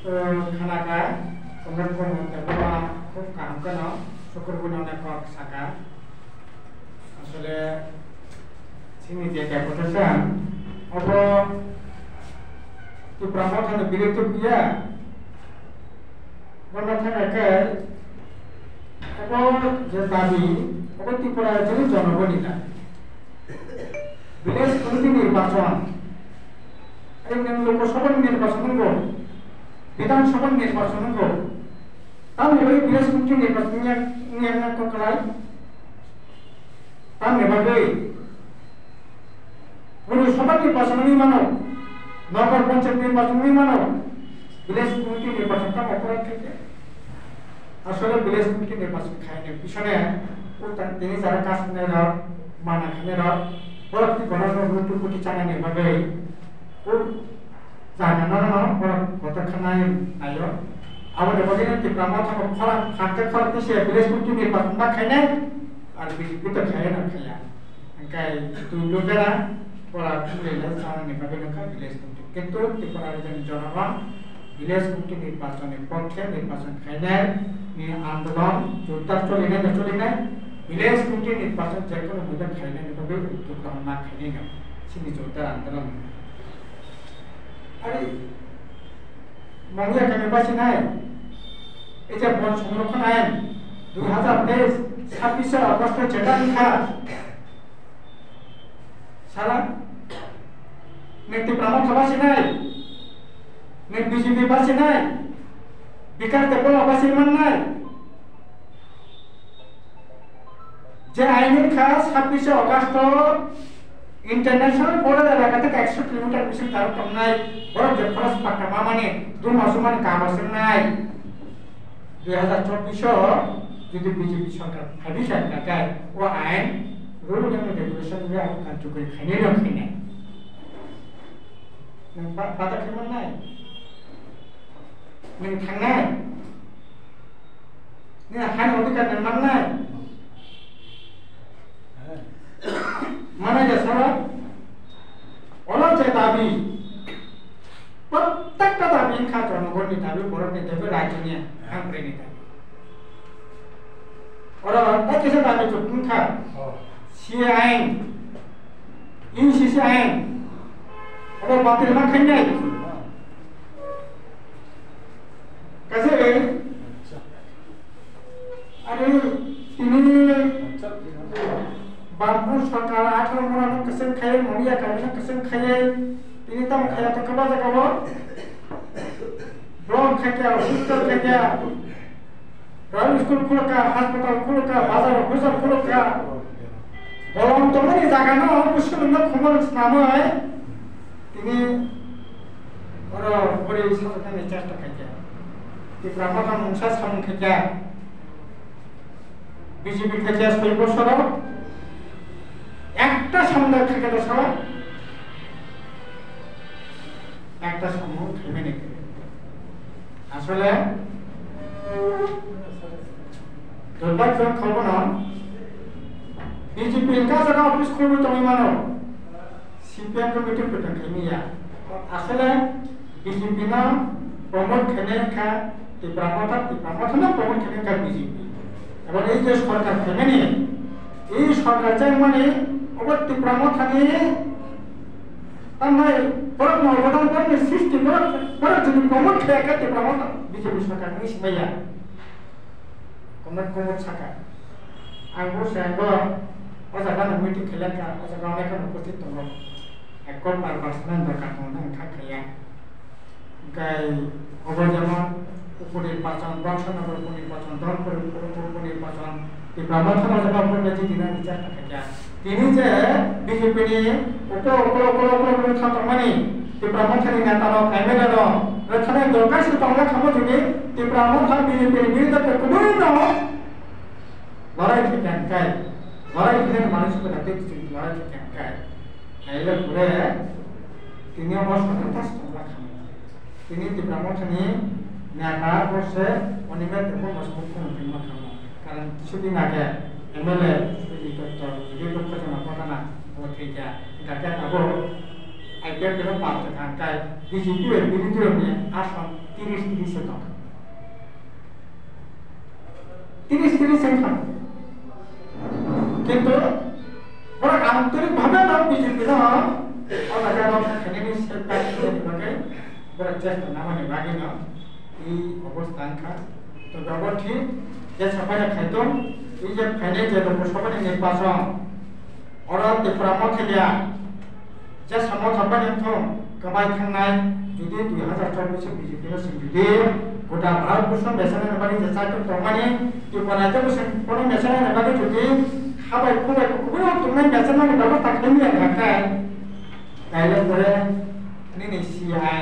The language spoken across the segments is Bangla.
তো খানাকা সংরক্ষণ দেবতা খুব কাম কেন শুক্রগুণ অনেক শাখা আসলে চিনি যে দেখতেছে অব তো ব্রহ্মথানে বিরত পিয়া ব্রহ্মথানাকে এবং যে দাবি এবং ত্রিপুরার জন্য জনগণিতা ভিলেজ কমিটি নির্বাচন এই লোকসভা নির্বাচন বিধানসভা নির্বাচন তাহলে ভিলেজ কমিটি নির্বাচন নিয়ে করাই তার নেবাগে পৌরসভা নির্বাচন মানো নগর পঞ্চায়েত নির্বাচন মানো ভিলেজ কমিটি নির্বাচনটা অপরাধ থেকে আসলে ভিলেজ কমিটি নির্বাচন খায়নি পিছনে তিনি যারা কাজ মানা খানের পরবর্তী গণতন্ত্র কোটি চানা নির্বাগে জানানো গত খানায় আয়ো আবার এবারে ত্রিপুরা থাকা খরা খাতে খরা দিছে ভিলেজ কমিটি নির্বাচন বা খায়নি আর বিজেপি তো খায় না খায়া ওই তুই লোকেরা পড়া ফুলেলা চানা নির্বাগে নখা ভিলেজ কমিটি কিন্তু ত্রিপুরার জনগণ ভিলেজ কমিটি নির্বাচনের পক্ষে নির্বাচন খায়নি আন্দোলন জোরদার চলে নাই ভিলেজ কমিটি নির্বাচন যে কোনো মূল্যে খায়নি তবে উদ্যোগ গ্রহণ না খায়নি না সিনি জোরদার আন্দোলন আরে মহিলা কেন পাচ্ছি নাই এই যে বন সংরক্ষণ আইন 2023 26 আগস্ট যেটা লিখা সারা ত্রিপুরা খাবাসি নাই বিজেপি পাচ্ছি নাই বিকাশ দেব আবাসী মান নাই যে আইনের খাস 26 আগস্ট ইন্টারন্যাশনাল বর্ডার এলাকা থেকে 100 কিলোমিটার বেশি তার কম নাই বড় যে খরচ পাকা মানে 2 মাস মানে কাম আছে নাই 2024 যদি বিজেপি সরকার ভাবি সরকার ও আইন রুল এন্ড রেগুলেশন এ আর কার্যকরী খাইনে রাখি নাই পাতা কেমন নাই mình thằng này nên là hai người cái cần mắm này mà này là sao đó orang saya tabi tất cả tabi yang kacau nongol ni tabi orang ni tabi rajunya hampir ni tabi orang tak kisah tabi tu pun kah siang ini siang orang batin makan ni कैसे अरे ini बापू सरकार 18 मोना कसे खाए मरिया काबिना कसे खाए ini तम खाया तो कबा जगह ब्लॉक खाया हॉस्पिटल खाया प्राइवेट स्कूल खुल का अस्पताल खुल का बाजार बाजार खुल का बोलम तो नहीं जागा ना मुश्किल ना खबर नाम है ini और बड़ी सरकार ने चेष्टा खाया ত্রিপুরা মাথা মুংসা সামন থেকে বিজেপি থেকে 6 বছর একটা সামনে থেকে তো সব একটা সমূহ থেমে নেই আসলে দুর্ভাগ্য খবর না বিজেপি का जगह ऑफिस खोलबो তুমি মানো সিপিএম কমিটি পেটা খেমিয়া আসলে বিজেপি না প্রমোট খেনে খা ত্রিপুরা না প্রমোট খেনে খা বিজেপি এবার এই যে সরকার খেমে নিয়ে এই সরকার চাই মানে ওপর ত্রিপুরা থাকি তার মানে বড় অবদান করে সৃষ্টি করে যদি প্রমোট খেয়ে খা ত্রিপুরা বিজেপি সরকার নিয়ে সিমাইয়া কমত থাকা आंबो सेंगो अजागा मिटिं खेलेका अजागा अनेक उपस्थित दङ एकल पारपार्सनल दरकार दङ ओंखा खाया गाय अबजेमा उपनिर्वाचन बंशनगर उपनिर्वाचन दलपुर उपनिर्वाचन ত্রিপুরা থানা জায়গা উপনির্বাচন দিনা বিচার থাকে তিনি যে বিজেপি নি উপর খাতমানি ত্রিপুরা থানি নেতার এমএলএ র রথনে দরকার সে তংলা খামো যদি ত্রিপুরা থানা বিজেপি বিরুদ্ধে কোনোই ন লড়াই থেকে আনকায় লড়াই থেকে মানুষকে রাখতে লড়াই থেকে আনকায় এলে পরে তিনি আমার সততা স্তম্ভা খান তিনি ত্রিপুরামথানি নেতা বসে অনিমেষ দেব মুখ্যমন্ত্রী মাখান কারণ কিছুদিন আগে এমএলএ দত্ত বিজয় দত্ত জনপ্রধানা ও থেকে গাকে পাবো IPL belum partai angkai BJP বিরোধী আসন 30 টাকা 30 সংখ্যা কিন্তু ওরা আন্তরিকভাবে না বিজেপি না ওরা যেন এখানে সরকার থেকে ওরা চেষ্টা না মানে বাকি না এই অবস্থা তো ব্যবহার ঠিক যে সবাই খাইতো এই যে খাইলে যে লোকসভা নির্বাচন ওরা ত্রিপুরা খেলিয়া যে সামনে সবাই তো কমাই থাকনাই যদি 2024 বিজেপি যদি গোটা ভারতবর্ষ মেশানের বাড়ি যে চাইতো মানে ত্রিপুরা যে কোনো মেশানের বাড়ি যদি খাবাই খুবাই খুবই তুমি মেশানের ব্যবস্থা খেলিয়ে রাখায় তাইলে পরে ini CI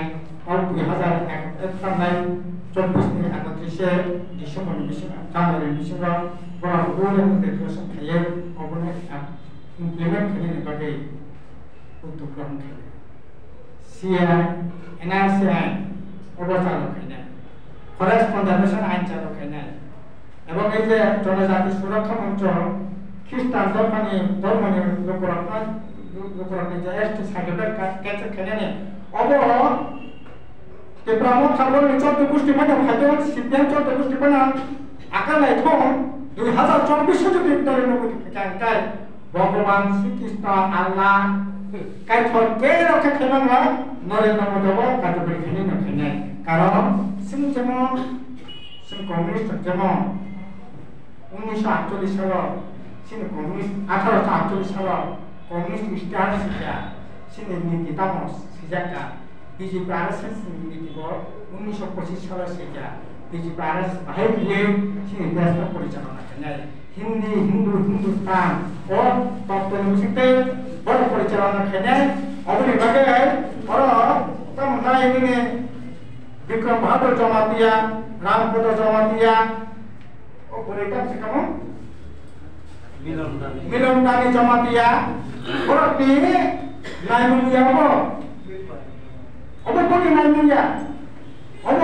tahun 2024 Desember Januari Desember bahwa boleh mendeteksi kaya komponen implement kini sebagai untuk program kini CI NRCI obat kini Forest Conservation Act চালু kini এবং এই যে জনজাতি সুরক্ষা মঞ্চ খ্রিস্টান ধর্মীয় লোকরা যে এসটি সার্টিফিকেট কাছে kini of Kepramo kalau mencoba kusti mana hanya siapa coba kusti mana akan itu 2024 jadi dari nomor kecangkai Bhagavan Sri Krishna Allah kai thorkero ke khenangla Narendra Modi kata berkini nak kene karon sing jemon sing komunis jemon 1948 সাল sing komunis 1848 সাল komunis istiar sejak sing নীতি তামস sejak BJP RSS নীতি 1925 সাল থেকে BJP RSS বাহির দিয়ে sing দেশটা পরিচালনা করেন হিন্দুস্তান ও তত্ত্বনিষ্ঠে বড় পরিচালনা করেন অবনি বাগে বড় তম নাই নিনে বিক্রম বাহাদুর জমাতিয়া রামপদ জমাতিয়া ও পরিটা সেখানে মিলন দানি জমাতিয়া বড় তিনি নাইমুলিয়া অব কোটি নাইমুলিয়া অব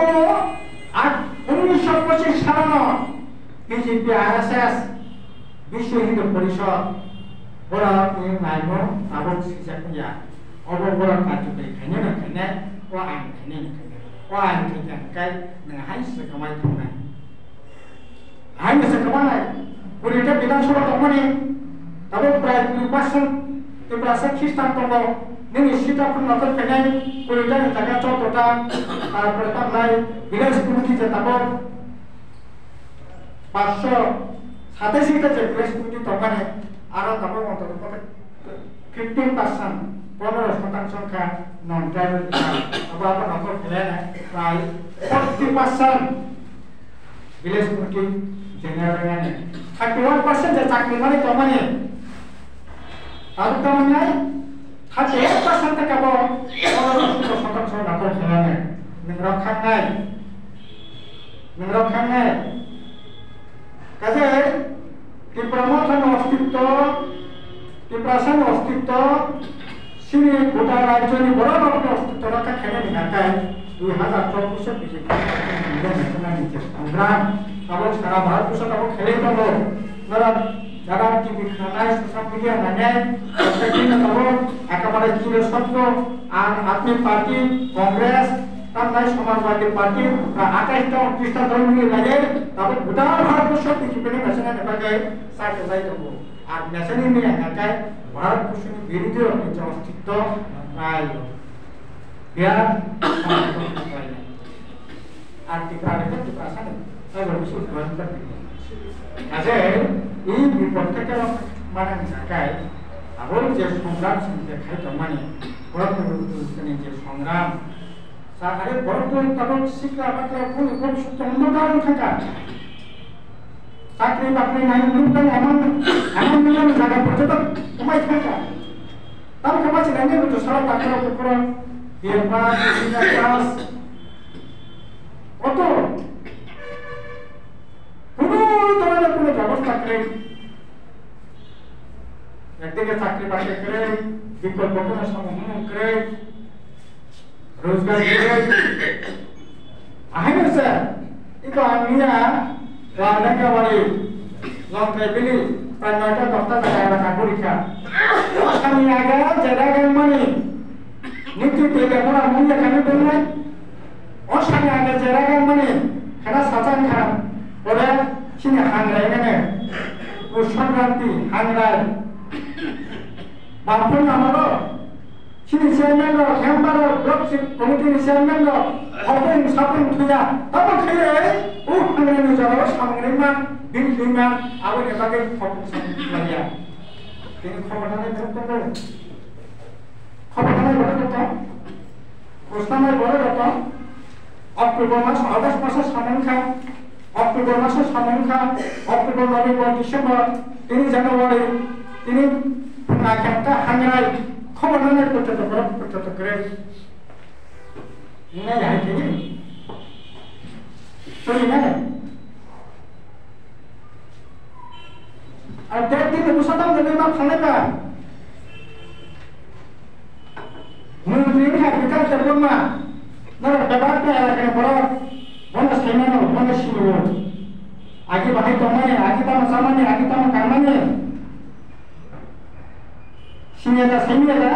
1925 সাল BJP RSS বিশ্ব হিন্দু পরিষদ বড় নাইম আবল সিজাকুয়া অব বড় কাজুকে খাইনে না খাইনে ও আইন খাইনে না খাইনে ও আইন খাইনে কাই না হাইসে কামাই থাকনা হাইসে কামাই পুরিটা বিধানসভা তখনই তবে প্রায় 2% ত্রিপুরা খ্রিস্টান তঙ্গ নিনি সিটাপুর নকল খাইনে পুরিটা জায়গা চতটা তারপরে তাই ভিলেজ কমিটি যে তারপর 587টা যে ভিলেজ কমিটি তখনই আরো তারপর অন্তত 15% 15% সংখ্যা নন ট্রাইবাল আবার নকল খাইনে প্রায় 40% ভিলেজ কমিটি জেনারেল 31% যে চাকরি মানে কমানে আর কমানে 38% থেকে বড় 15% নকল খাইনে নরখানায় কাজে ত্রিপুরার অস্তিত্ব সিনি গোটা রাজ্যের বড় রকমের অস্তিত্ব রক্ষা খেলে ঢাকায় 2024 বিজেপি সংগ্রাম তারপর সারা ভারতবর্ষ তারপর খেলে দেব যারা টিভি খানায় সোশ্যাল মিডিয়া নাগায় তারপর একেবারে চির সত্য আর আপনি পার্টি কংগ্রেস তাই সমাজবাদী পার্টি 28টা 29টা দল মিলে লাগে তারপর গোটা ভারতবর্ষ বিজেপি ন্যাশনাল নেতাকে সাইডে যাই দেবো আর ন্যাশনাল নিয়ে একাই ভারতবর্ষের বিরোধী যে অস্তিত্ব প্রায় বিরাট আর ত্রিপুরা সাথে কাজে এই বিপদ থেকে মানে ঢাকায় আবার যে সংগ্রাম খাইতো মানে যে সংগ্রাম আরে বড় তখন শিখলা বাকলা ভবিষ্যৎ অন্ধকার থাকা চাকরি বাকরি নাই এমন মিলন জায়গা পর্যন্ত কমাই থাকা তার কাছে নাই তো সারা টাকার উপর বিয়ে ক্লাস কত কোনো ধরনের কোনো ব্যবস্থা করে একদিকে চাকরি বাকরি করে বিকল্প কোনো সমাধান করে रोजगार आहे ना sir itu amnya warna kawali long beli panjangnya dokter saya akan pulihkan kami ada jalan mani নীতি পেলে বড় মূল্য কেন বললাই অসানে আগে জেরাগে মানে খেলা সাজান খারাপ ওরে সিনে হাংরাই গেনে ও সংক্রান্তি হাংরাই বাপন আমারও সিনি চেয়ারম্যান মেম্বার ব্লক কমিটির চেয়ারম্যান হবেন সাপন থুয়া তবে খেলে ও হাংরাইনি যাওয়ার সামনে মান বিল্ডিং মান আবার এবারে খবর লাগিয়া তিনি খবরটা নেই খবরটা বড় কথা প্রশ্নের বড় কথা অক্টোবর মাস আগস্ট মাসের সমীক্ষা অক্টোবর মাসের সমীক্ষা অক্টোবর নভেম্বর ডিসেম্বর 3 জানুয়ারি তিনি একটা হাঙ্গাই খবর নেই পর্যন্ত করে নেই হাইতে চলি না আর 1.5 দিন বসাতাম দেবে না খানে কা মন্ত্রী বিকাশ দেবেন না না ব্যাপারটা এলাকায় বড় বন্ধ সাইমানো বন্ধ ছিল আগে বাকি তোমায় আগে তাম সামানে আগে তাম কামানে সিনিয়রটা সাইমিয়াটা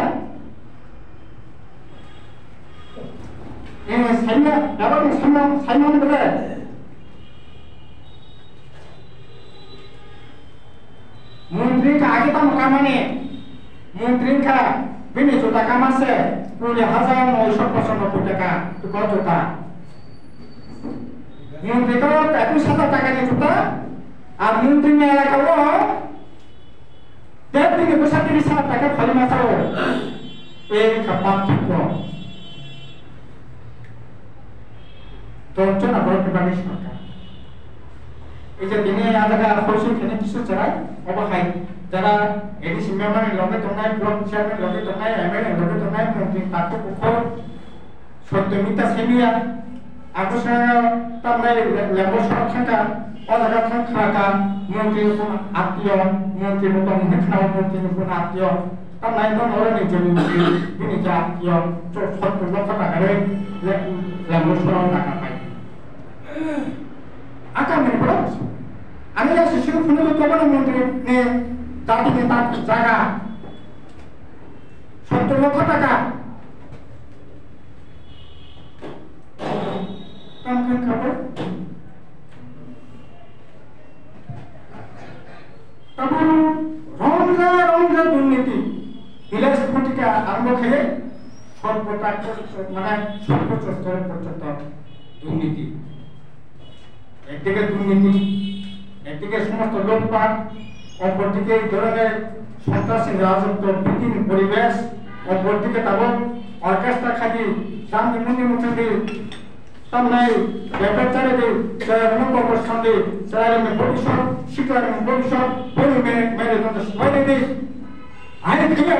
সাইমিয়া ব্যাপার সাইমান বলে মন্ত্রী কা আগে তাম কামানে মন্ত্রী কা বিনি জোতা কামাছে 20,995 টাকা তো কত জোতা মন্ত্রী তো 21,000 টাকা নিয়ে জোতা আর মন্ত্রী নিয়ে এলাকাও 30,000 টাকা খালি মাথাও এই কাপাত ঠিক তো চনা বড় বিভাগের সরকার এই যে দিনে আলাদা পয়সা কেনে কিছু চাই অবহাই যারা এডিসি মেম্বারের লগে তোমরাই ব্লক চেয়ারম্যান লগে তোমরাই এমএলএ লগে তোমরাই মন্ত্রী তাকে পুকুর সত্যমিতা সেমিয়া আকর্ষণ তোমরাই লেবর সংখ্যা অজাগা সংখ্যা মন্ত্রী কোন আত্মীয় মন্ত্রী মতো মুখনাও মন্ত্রী কোন আত্মীয় তোমরাই নরনি জমি বিনি যা আত্মীয় 70 লক্ষ টাকা রে লেবর সরল টাকা পাই আগামী বড় আমি যা শিশু ফোনে তো মন্ত্রী নে জাতিকে তার জায়গা 70 লক্ষ টাকা কামখান খবর তারপর রমজা দুর্নীতি বিলাস কোটিকা আরম্ভ খেয়ে সর্বটা মানে সর্বোচ্চ স্তরে পর্যন্ত দুর্নীতি একদিকে দুর্নীতি একদিকে সমস্ত লোকপাট অপরদিকে এই ধরনের সন্ত্রাসী রাজত্ব বিহীন পরিবেশ অপরদিকে তাবৎ অর্কেস্ট্রা খালি সামনে মুখ্যমন্ত্রী সামনে ব্যাপারচারে চেয়ারম্যান কর্মসংঘে চেয়ারম্যান পরিষদ শিক্ষারম্যান পরিষদ মেরে সবাই দিই আইন থেকে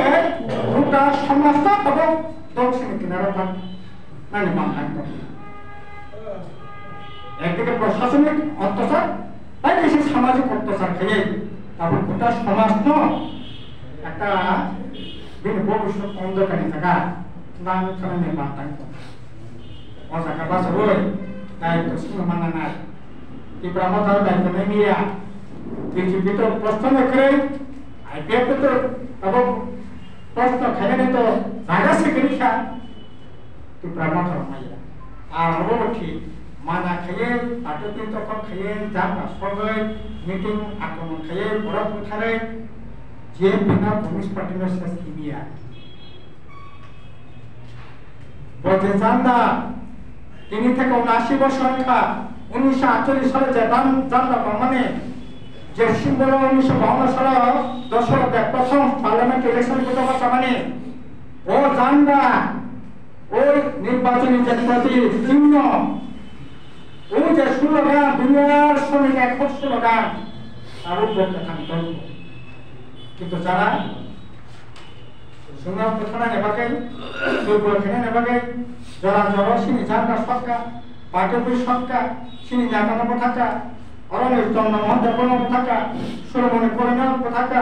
গোটা সমাজটা তখন দক্ষিণ কিনারা মানে বাংলা একদিকে প্রশাসনিক অত্যাচার তাই বেশি সামাজিক অত্যাচার খেয়ে তারপর গোটা সমাজ একটা ভবিষ্যৎ অন্ধকারে থাকা নাম খানে বার্তা অজাকা বাস রই দায়িত্ব শুনে মানা নাই এই ব্রাহ্মণ দায়িত্ব নেই নিয়ে পৃথিবী তো প্রশ্ন করে আইপিএফ তো তখন প্রশ্ন খেলে তো জায়গা সে পরীক্ষা তুই ব্রাহ্মণ মাইয়া আর হবো ঠিক মানা খেয়ে পাটতি তখন খেয়ে জানা সবাই মিটিং আক্রমণ খেয়ে বড় পথারে যে বিনা কমিউনিস্ট পার্টির শেষ কিমিয়া বলতে জানদা তিনি থেকে 79 বছর সংখ্যা 1948 সালে যে জানদা মানে যে সিম্বল 1952 সালে দশরথ প্রথম পার্লামেন্ট ইলেকশন কথা মানে ও জানদা ওই নির্বাচনী যে প্রতি চিহ্ন ওই যে স্লোগান দুনিয়ার শ্রমিক এক স্লোগান তার উপরে থাকতে কিন্তু যারা সুনাম কথা নেবাকে দুর্বলখানে নেবাকে যারা জড়সিনী জানটা সরকার পাটবী সরকার সিনি জানানো পতাকা অরণের জন্ম দেবর্মা পতাকা সুরমণি করণের পতাকা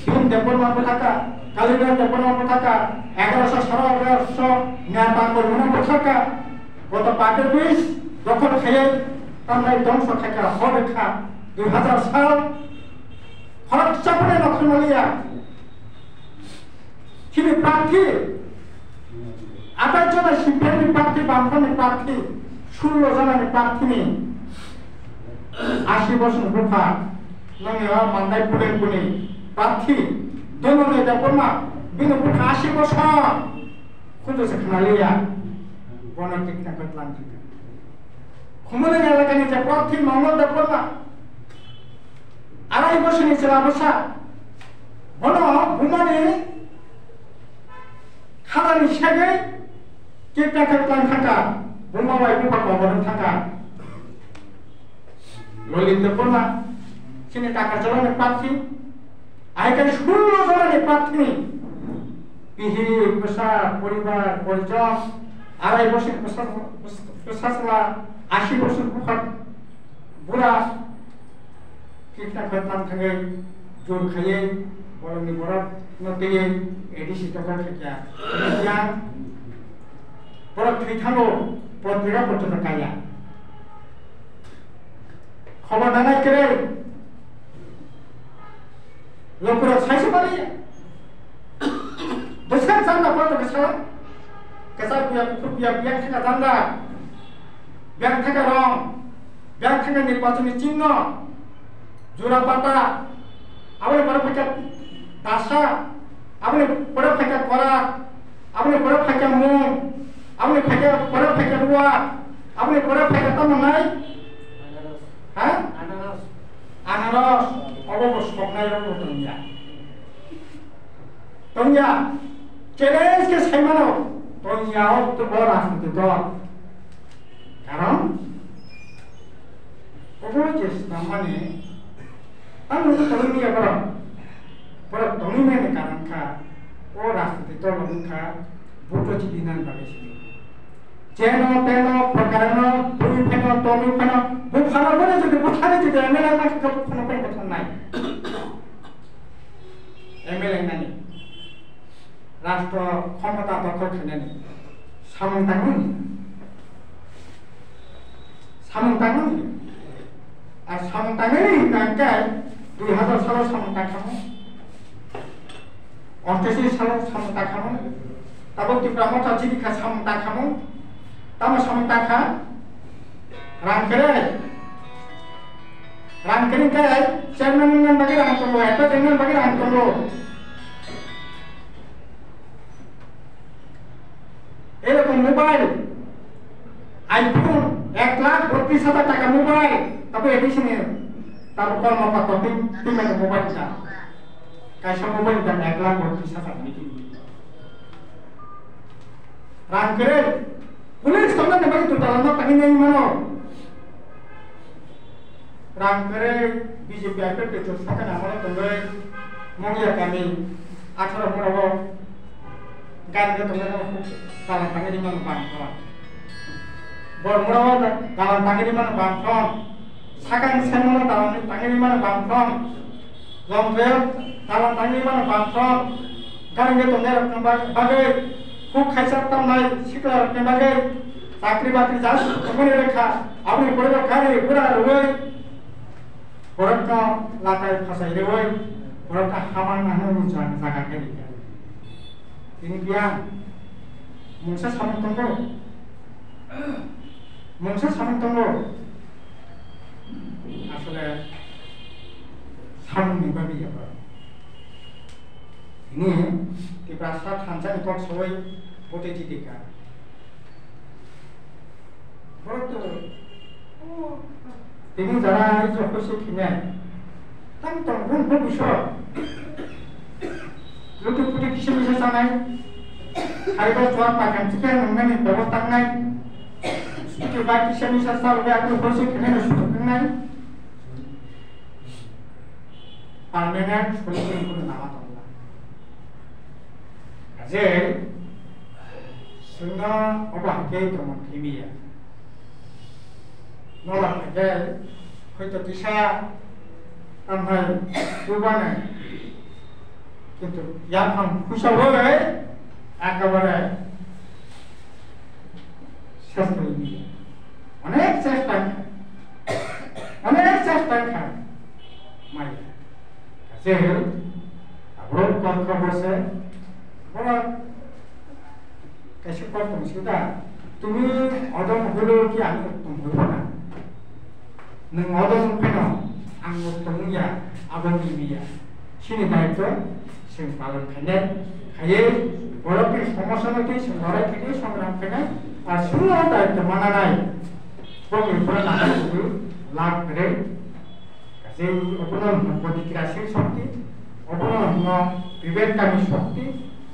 ভীম দেবর্মা পতাকা কালীবাস দেবর্মা পতাকা 1117 নেতা কর্মীর পতাকা গত পাটবী যখন খেয়ে তাদের ধ্বংস থেকে হরেখা 2000 সাল হরক চাপড়ে নক্ষমালিয়া তিনি প্রার্থী 28 জনের সিপিএম প্রার্থী বামফ্রন্টের প্রার্থী 16 জনের প্রার্থী নেই 80 বছর বুফা নঙ্গিয়া মান্দাই পুলেন পুনি প্রার্থী দলনে দেবনা বিনো বুফা 80 বছর খুঁজো সে খানালিয়া বনটিক না কতলাম ঠিক খুমলে এলাকানি যে প্রার্থী মঙ্গল দেবনা 2.5 বছর নিচে অবস্থা বন বুমানি খালানি সেগে কেটা কতলাম থাকা বুমাবাই বুফা কবরন থাকা ললিত দেবনা সিনে টাকা জলানের প্রার্থী আইকানে 16 জনের প্রার্থী পিহি পেশা পরিবার পরিজন 2.5 বছর পেশাসলা 80 বছর বুড়া কিটা খতম থাকে জোর খাইয়ে বলনি বরফ নদিয়ে এডিসি টাকা খেকিয়া ইয়া বরফ থিথানো পত্রিকা পর্যন্ত কাইয়া খবর জানাই করে লোকরা ছাইছে পারি বসান জানা পড়তে বসান কেসা পুয়া ব্যাংক থেকে জানা ব্যাংক থেকে রং ব্যাংক থেকে নির্বাচনী চিহ্ন জোড়া পাতা আপনি বড় ফাঁকা দাসা আপনি বড় ফাঁকা করা আপনি বড় ফাঁকা মুখ আপনি ফাঁকা বড় ফাঁকা রুয়া আপনি বড় ফাঁকা তো নাই হ্যাঁ আনারস অবশ্য স্বপ্নায় তঞ্জা তঞ্জা চ্যালেঞ্জকে সাইমানো তঞ্জাও তো বড় রাজনীতি দল কারণ ওগুলো যে মানে আমি তো তৈরি নিয়ে বড় তৈরি মেনে কারণ খা ও রাজনীতি দল খা ভোটো চিদিনান পাবেছিল যেন তেন প্রকারেণ দুই ফেন তমি ফেন বুফানো বলে যদি বুথানে যদি এমএলএ না থাকে বুফানো পেন কথা নাই এমএলএ নাই রাষ্ট্র ক্ষমতা দখল খেলে নি সামন্তাঙ্গনি আর সামন্তাঙ্গনি কাঙ্কে 2000 সালের সামন্তাঙ্গনি 88 সালের সামন্তাঙ্গনি তারপর ত্রিপুরা মঠা জীবিকা সামন্তাঙ্গনি তামা সামন্তাঙ্গা রানকেরে কায় চেয়ারম্যান বাকি রান করলো একটা চেয়ারম্যান বাকি রান করলো এরকম মোবাইল আইফোন 1,32,000 টাকা মোবাইল তারপর এডিশনে তারপর কর্মকর্তা তিনটা মোবাইল যা কাইসা মোবাইল দাম 1,32,000 রান করে পুলিশ তোমরা নেবে তো তালা তাকে নেই মানো রান করে বিজেপি আইপের পেছন সাকানে আমরা তোমরা মঙ্গিয়া কামি 18 পড়াবো গানকে তোমরা তালা তাকে দিমান বাংলা বড়মড়াও তালা তাকে দিমান বাংলা সাকান সেনমনা তালা তাকে দিমান বাংলা লম্বেও তালা তাকে দিমান বাংলা গানকে তোমরা বাগে খুব খাইছা তামনাই শিকলা রকম বাগে চাকরি বাকরি যাস মনে রেখা আপনি পড়ে খারে পুরা রই পড়কা লাটাই ফাসাই রই পড়কা হামান না হই জান জায়গা খাই ini dia mungsa samantonggo আসলে সামনে নিবাবি apa ini di prasat hansa ikut soi potensi tiga betul ini cara itu harus kimia tentang pun bisa Lutu putih bisa sanai, hari itu cuaca pakai cikan mengenai berotang naik, sedikit bagi bisa selalu aku bersih kena sudah kenai, parlemen sekolah pun nama Allah. Kajian, sehingga apa kita teman kimia, nolak kajian, kita bisa tambah perubahan. কিন্তু এখন খুশা হয়ে একেবারে শেষ করে দিয়ে অনেক চেষ্টা খায় মাইয়া কাছে আবার কর্ক বসে বড় কাছে কত তুমি অদম হলেও কি আমি উত্তম হইব না নों অদম ফেনো आं উত্তম হইয়া আবনি মিয়া সিনি দায়িত্ব जों পালন খাইनाय খাইয়ে বড়কে সমস্যা নথি লড়াই থেকে সংগ্রাম খাইनाय আর সুন্দর দায়িত্ব মানানাय বড়কে নানান কিছু লাভ করে যে অপনন প্রতিক্রিয়াশীল শক্তি অপনন বিবেককামী শক্তি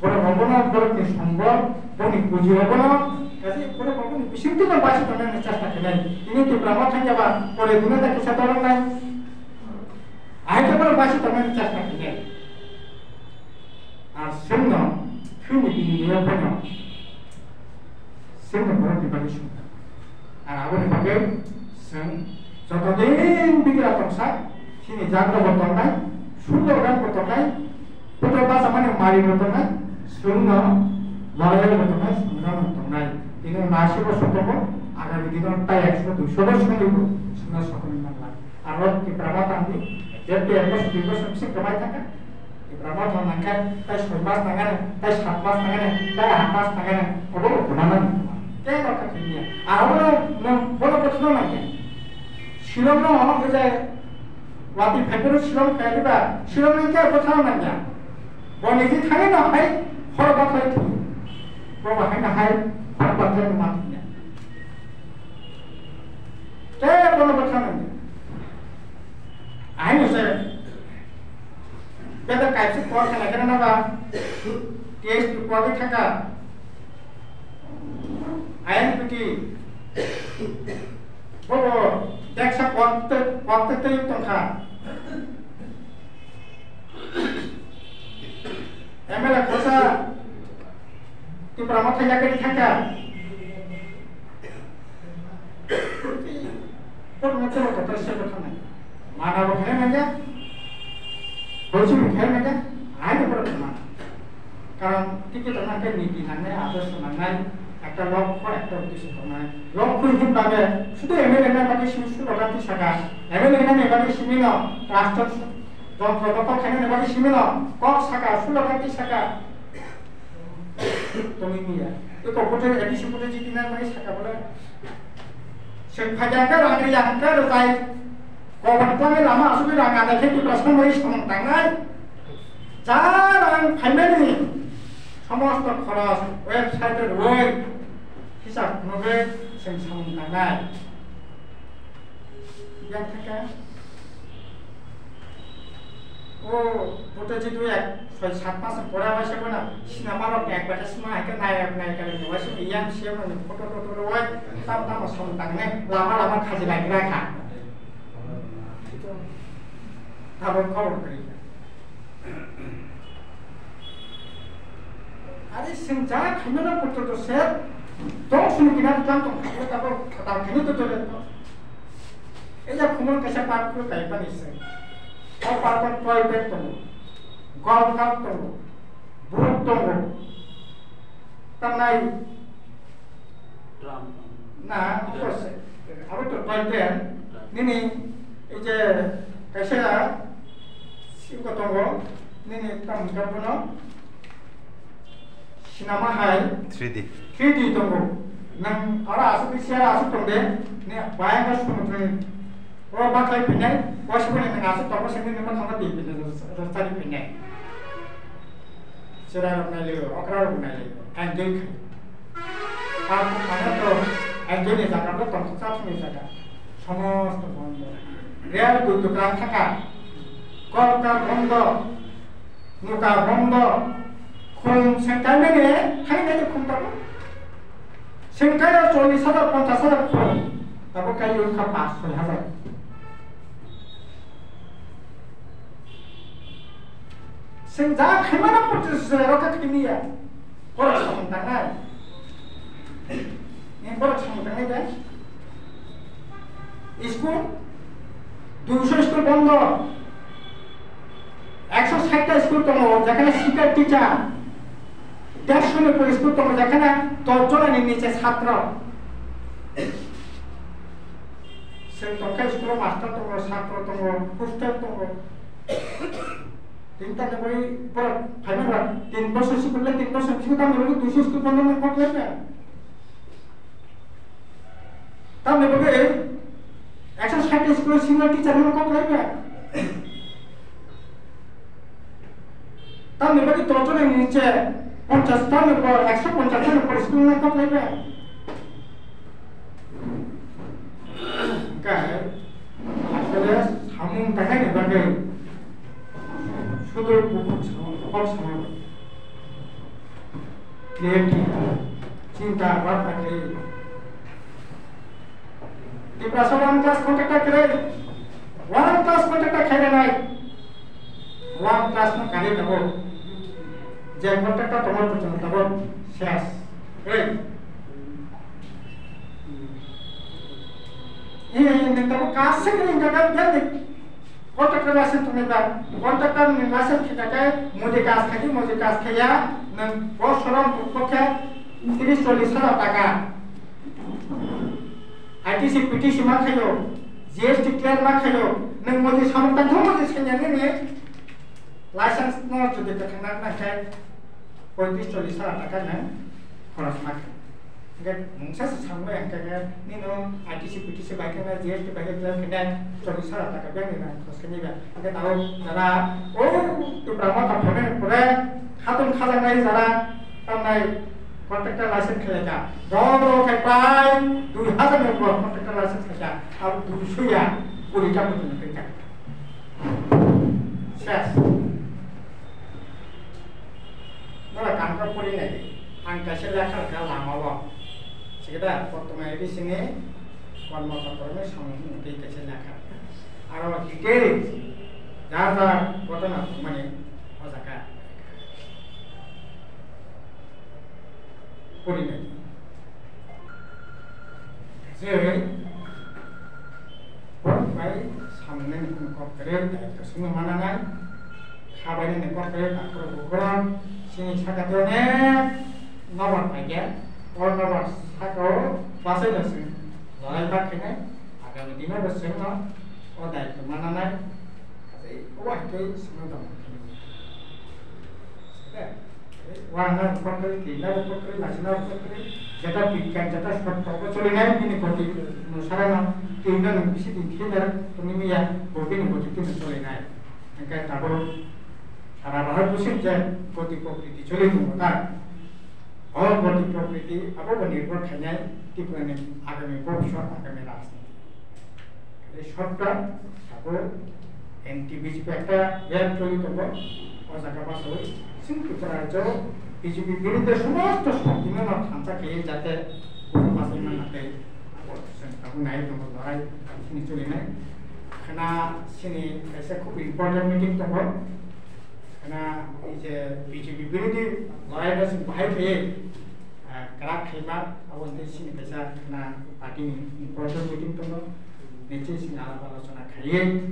বড় অবনন বড়কে সম্ভব বনি পুঁজি অবনন কাজে বড় অবনন বিশুদ্ধ বাসি তখন চেষ্টা খাইनाय ini তো ব্রহ্ম থাকবা পরে দুনে তাকে সাধারণ নাই আইতে বড় বাসি তখন চেষ্টা খাইनाय আর শূন্য ফিনি বিনিয়োগ ফেনো শূন্য বড় বিবাদী শূন্য আর আবনি ভাবে जों যতদিন বিগ্রা তংসা সিনি জাগ্র বর্তমানায় শূন্য গান বর্তমানায় পুত্র বাসা মানে মারি বর্তমানায় শূন্য লড়াই বর্তমানায় সংগ্রাম বর্তমানায় তিনি 80 বছর তক আগামী দিনের প্রায় 100-200 বছর দিব শূন্য সকলের নাম লাগে আর কি প্রামাতান্তি যেতে 1 বছর বেশি কমাই থাকে Berapa tahun nangkat, tes 6 মাস nangkat, tes 7 মাস nangkat, tes 8 মাস nangkat, apa kemana? Kayak apa kerjanya? Awalnya, bola betul nangkat. Silam no, orang kerja, waktu Februari silam kayak juga, silam nangkat betul nangkat. Bola ini thangnya nak hai, orang bakal itu, bola bakal nak hai, orang bakal itu matinya. Kayak bola betul nangkat. Ayo saya. Kita kaitkan kuat kan akhirnya apa? Tes kuat kita. Ayam putih. Bobo, deksa kuat itu yang kan. Emel kosa di peramat saja kita. Permata itu terus betul mana bukan aja. Bosnya bukan aja, ada pertemuan. Karena kita terangkan নীতি নামে আদর্শ নামে একটা লক্ষ্য একটা উদ্দেশ্য নামে লক্ষ্য হিসেবে ভাবে শুধু এমএলএ না বাকি শিশু রগাতি শাখা এমএলএ না বাকি সীমিত রাষ্ট্র যন্ত্র ততক্ষণে না বাকি সীমিত কক শাখা সুলগাতি শাখা তুমি নিয়া তো কপটে এডিসি পটে জিতি না বাকি শাখা বলে সে ফাজাকা রাগরি আঙ্কার তাই Kau lama asal orang ada kita perasaan mari sama tangan, jarang family, semua stok keras, website web, hisap novel, sama tangan, yang kita, oh, foto itu ya, soal 7 মাস পরে আসে না, সিনেমার একবারে সময় একটা নায়ক নায়িকার বয়সে ইয়াং সিএম ফটো ওই তাম sama tangan, lama খাজি লাগে রাখা Abang kau beri. Ada senjata kamera foto tu set, tong sini kita jantung kamera tapi kata kini tu tu tu. Ia kumul kasih parkur kayak apa ni sih? Kau parkur toilet tu, golf club tu, boot tu, tanai. Nah, terus, apa tu toilet? Ni, ini kasih lah. Siapa tahu, ni tam berapa no? Sinema hai 3D tahu. Nang orang asal siapa asal tahu deh. Ni bayang kas pun tu. Orang bakai pinai, wasit pun nang asal tahu sini ni macam apa di pinai, rasa di pinai. Cerah runai leo, akrar runai leo. Enjoy. Aku mana tu enjoy ni jaga, tu tam susah ni jaga. Semua tu benda. Real tu kerang kakak. কলকা বন্ধ নৌকা বন্ধ খুন সেন্টার মেনে খাই নাই খুন পাবো সেন্টারে 40,000 50,000 খুন তারপর কাই উঠা 5-6,000 সেন যা খাইমানা পড়তেছে রকা কিনিয়া বড় সমতা নাই বড় সমতা নাই যায় স্কুল 200 স্কুল বন্ধ 160টা স্কুল তো যেখানে শিক্ষার টিচার 150 স্কুল তো যেখানে 10 জনের নিচে ছাত্র সেই তখন স্কুল মাস্টার তো ছাত্র তো হোস্টেল তো তিনটা বই পর ফাইনাল 3 বছর স্কুলে 3 বছর স্কুল তো 200 স্কুল বন্ধ করতে হবে Tamne bagi exercise school senior teacher mo kok lagi. Tamne bagi total yang niche 50 tahun per 150 tahun per school na kok lagi. Kai asale samung takai ni bagi শুধু কম সময় চিন্তা ভাবনা করে ডিপ্রেশন ওয়ান ক্লাস কন্ট্যাক্ট করে ওয়ান ক্লাস কন্ট্যাক্ট খেলে নাই ওয়ান ক্লাস না কালে দেব যে কন্ট্যাক্ট তোমার পর্যন্ত দেব শেষ এই নেতা কাজ থেকে ইনকাম দেন Kontraktor lasen tunai kontraktor lasen kita kai mudi kas kaya nang bos orang pokoknya 30-40 taka. ITC PTC mak kayo, GST clear mak kayo, nang mudi sampai tu mudi sekian ni license no jadi terkenal nak kai 30-40 taka nang koras mak. Enggak, mungkin sesampai yang kayak ni no ITC PTC baiknya GST baiknya clear kena 40 taka biang ni nang koras kini biang. Enggak tahu cara tu berapa komponen boleh hatun khalang lagi cara tanai kontraktor license kerja. Doro kai 2,000 kontraktor license kerja. Abu dusuya puri kamu tu kerja. Ses. Nora kantor puri ni, angka selakar kalau lama. Sekitar pertemuan di sini, konmo kantornya sama mungkin kecil nakar. Arwah detail, jasa kota nak mana, Osaka. Puri ni. Jadi, pertemuan sama ni kau kerja, semua mana nak, kabar ni kau kerja, aku bukan sini cakap tu ni, nomor aja. Orang nomor satu pasal nasi, lain pakai ni, agak lebih mana bersih no, oh dah itu mana ni, wah itu semua dah mungkin. Wah nak pakai, tidak pakai, nasi nak pakai, jata pikan, jata seperti curi ni, ini kopi nusara no, tidak nak bisi tidak, tu ni ya, kopi ni kopi tu curi ni, angkat tahu, cara bahasa pusing je, kopi curi tu bukan. और बड़ी प्रॉपर्टी अब वो निर्भर करने की पुराने आगामी भविष्य आगामी रास्ते ये शॉर्टटा अब एनटीबीसी पे एक वेब चली तो वो और जगह पास हो सिंपल तरह जो बीजेपी विरुद्ध समस्त शक्ति में ना थांचा किए जाते वो पास में ना के अब नहीं तो वो लड़ाई सिनी चली नहीं खाना सिनी ऐसे खूब इम्पोर्टेंट मीटिंग तो वो karena BJP ini lawai dasar bahaya ke, kerak khidmat, awal ni sini bisa karena parti ini proses meeting tu no, nanti sini alam sana kaya,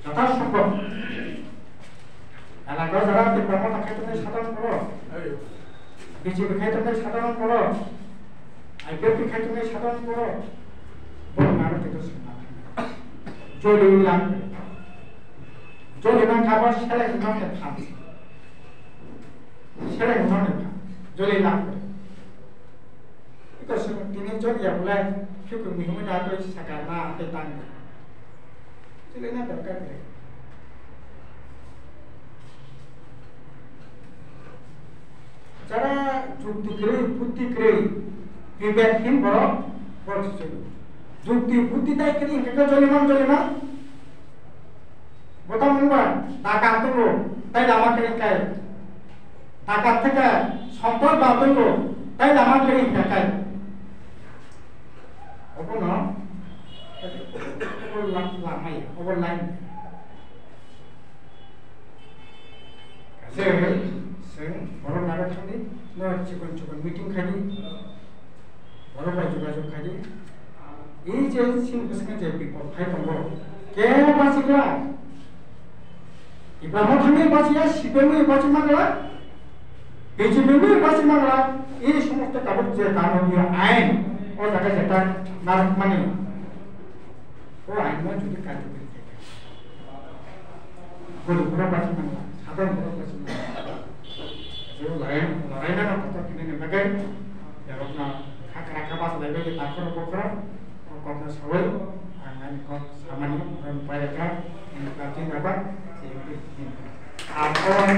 jatah support. Anak kau sekarang di Pramono tak kaya tu ni sadar koro, BJP kaya tu ni sadar koro, IPP kaya tu ni sadar koro, boleh naruh itu semua. Jadi ulang. Jadi orang kabar selai orang yang faham, selai orang yang faham, jadi nak. Itu semua ini jadi yang mulai cukup minggu dah tu sekarang petang, jadi nak berkat. Cara jukti kiri, bukti kiri, bimbing baru sesuatu. Jukti bukti tak kiri, kita jadi mana? Betul mungkin, takat tu lo, tapi lama kering kai. Takat teka, sampel batu lo, tapi lama kering kai. Apa no? Apa lama ya? Apa lain? Sen, orang nak kali, nak cikun meeting kali, orang baju kali. Ini jenis sing kesengaja jadi people, hai tunggu. Kaya masih kelar. Ibarat kami baca siapa baca mana? BJP baca mana? Ini semua kita tahu jadikan dia ain, oh jaga jadikan narik mana? Oh ain mana juga kacau begitu. Kalau berapa baca mana? Sahaja berapa baca mana? Jadi lain apa tak kini ni bagai, ya orang nak hak bahasa lagi takut pokok kota Sawai dengan kok sama nih mereka yang berarti apa sih apa